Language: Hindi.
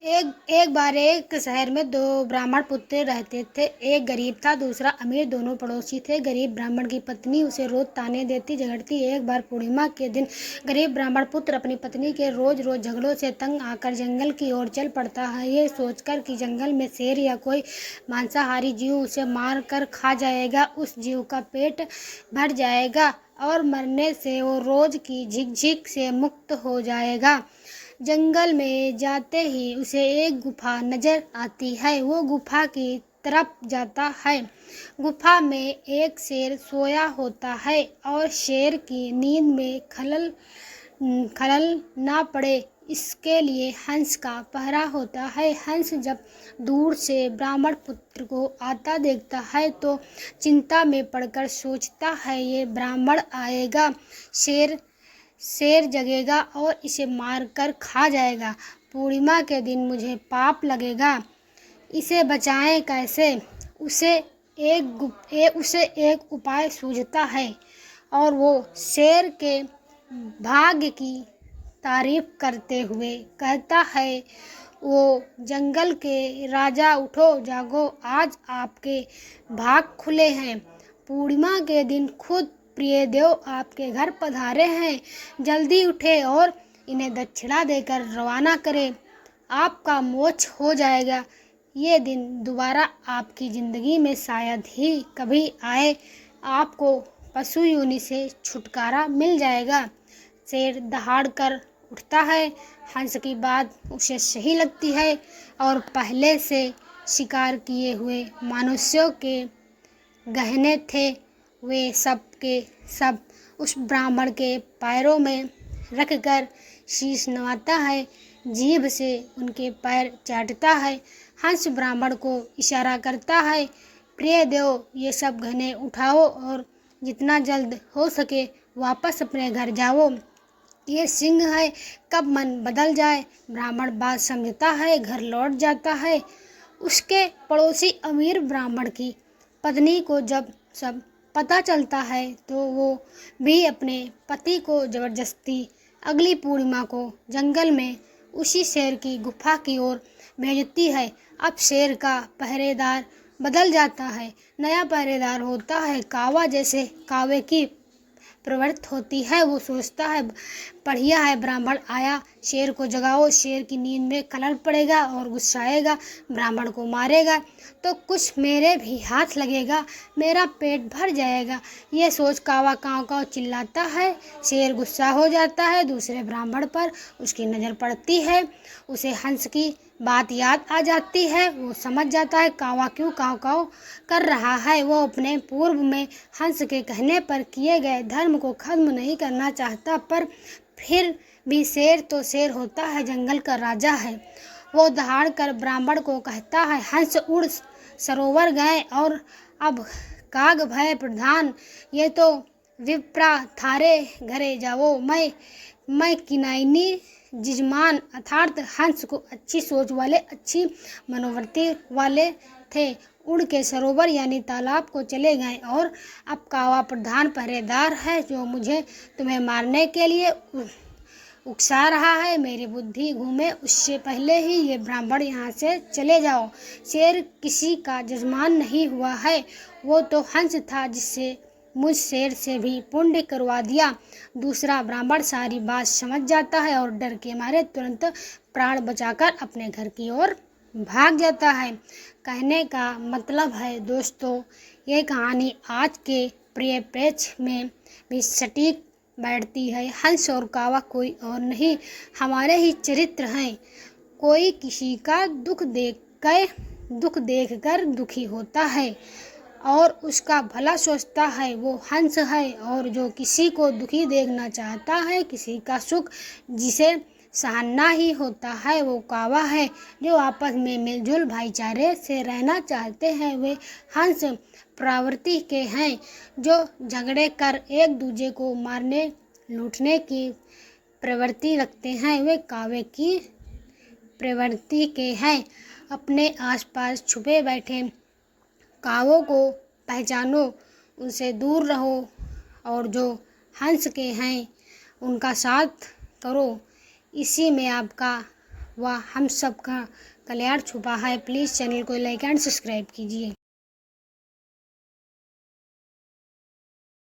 एक एक बार एक शहर में दो ब्राह्मण पुत्र रहते थे। एक गरीब था, दूसरा अमीर। दोनों पड़ोसी थे। गरीब ब्राह्मण की पत्नी उसे रोज ताने देती, झगड़ती। एक बार पूर्णिमा के दिन गरीब ब्राह्मण पुत्र अपनी पत्नी के रोज रोज झगड़ों से तंग आकर जंगल की ओर चल पड़ता है, ये सोचकर कि जंगल में शेर या कोई मांसाहारी जीव उसे मार कर खा जाएगा। उस जीव का पेट भर जाएगा और मरने से वो रोज की झिकझिक से मुक्त हो जाएगा। जंगल में जाते ही उसे एक गुफा नजर आती है। वो गुफा की तरफ जाता है। गुफा में एक शेर सोया होता है और शेर की नींद में खलल ना पड़े इसके लिए हंस का पहरा होता है। हंस जब दूर से ब्राह्मण पुत्र को आता देखता है तो चिंता में पड़कर सोचता है, ये ब्राह्मण आएगा, शेर जगेगा और इसे मारकर खा जाएगा। पूर्णिमा के दिन मुझे पाप लगेगा, इसे बचाएं कैसे? उसे एक उपाय सूझता है और वो शेर के भाग्य की तारीफ करते हुए कहता है, वो जंगल के राजा, उठो जागो, आज आपके भाग खुले हैं। पूर्णिमा के दिन खुद प्रिय देव आपके घर पधारे हैं। जल्दी उठे और इन्हें दक्षिणा देकर रवाना करें, आपका मोक्ष हो जाएगा। ये दिन दोबारा आपकी ज़िंदगी में शायद ही कभी आए, आपको पशु योनि से छुटकारा मिल जाएगा। शेर दहाड़ कर उठता है। हंस की बात उसे सही लगती है और पहले से शिकार किए हुए मनुष्यों के गहने थे, वे सब के सब उस ब्राह्मण के पैरों में रखकर शीश नवाता है, जीभ से उनके पैर चाटता है। हंस ब्राह्मण को इशारा करता है, प्रिय देव, ये सब गहने उठाओ और जितना जल्द हो सके वापस अपने घर जाओ। ये सिंह है, कब मन बदल जाए। ब्राह्मण बात समझता है, घर लौट जाता है। उसके पड़ोसी अमीर ब्राह्मण की पत्नी को जब सब पता चलता है तो वो भी अपने पति को जबरदस्ती अगली पूर्णिमा को जंगल में उसी शेर की गुफा की ओर भेजती है। अब शेर का पहरेदार बदल जाता है। नया पहरेदार होता है कावा। जैसे कावे की प्रवृत्ति होती है, वो सोचता है, बढ़िया है, ब्राह्मण आया, शेर को जगाओ, शेर की नींद में खलल पड़ेगा और गुस्साएगा, ब्राह्मण को मारेगा तो कुछ मेरे भी हाथ लगेगा, मेरा पेट भर जाएगा। ये सोच कावा काँव काँव चिल्लाता है। शेर गुस्सा हो जाता है। दूसरे ब्राह्मण पर उसकी नज़र पड़ती है, उसे हंस की बात याद आ जाती है। वो समझ जाता है कावा क्यों काँव काँव कर रहा है। वो अपने पूर्व में हंस के कहने पर किए गए धर्म को खत्म नहीं करना चाहता, पर फिर भी शेर तो शेर होता है, जंगल का राजा है। वो दहाड़ कर ब्राह्मण को कहता है, हंस उड़ सरोवर गए और अब काग भय प्रधान, ये तो विप्रा थारे घरे जाओ। मैं किनाइनी जिजमान अर्थात हंस को अच्छी सोच वाले, अच्छी मनोवृत्ति वाले थे, उड़ के सरोवर यानी तालाब को चले गए और अब कावा प्रधान पहरेदार है जो मुझे तुम्हें मारने के लिए उकसा रहा है। मेरी बुद्धि घूमे उससे पहले ही ये ब्राह्मण यहाँ से चले जाओ। शेर किसी का जजमान नहीं हुआ है, वो तो हंस था जिससे मुझ शेर से भी पुण्य करवा दिया। दूसरा ब्राह्मण सारी बात समझ जाता है और डर के मारे तुरंत प्राण बचाकर अपने घर की ओर भाग जाता है। कहने का मतलब है दोस्तों, ये कहानी आज के परिप्रेक्ष्य में भी सटीक बैठती है। हंस और कावा कोई और नहीं, हमारे ही चरित्र हैं। कोई किसी का दुख देखकर दुखी होता है और उसका भला सोचता है, वो हंस है। और जो किसी को दुखी देखना चाहता है, किसी का सुख जिसे सहना ही होता है, वो कावा है। जो आपस में मिलजुल भाईचारे से रहना चाहते हैं, वे हंस प्रवृत्ति के हैं। जो झगड़े कर एक दूसरे को मारने लूटने की प्रवृत्ति रखते हैं, वे कावे की प्रवृत्ति के हैं। अपने आसपास छुपे बैठे कावों को पहचानो, उनसे दूर रहो और जो हंस के हैं उनका साथ करो। इसी में आपका व हम सबका कल्याण छुपा है। प्लीज़ चैनल को लाइक एंड सब्सक्राइब कीजिए।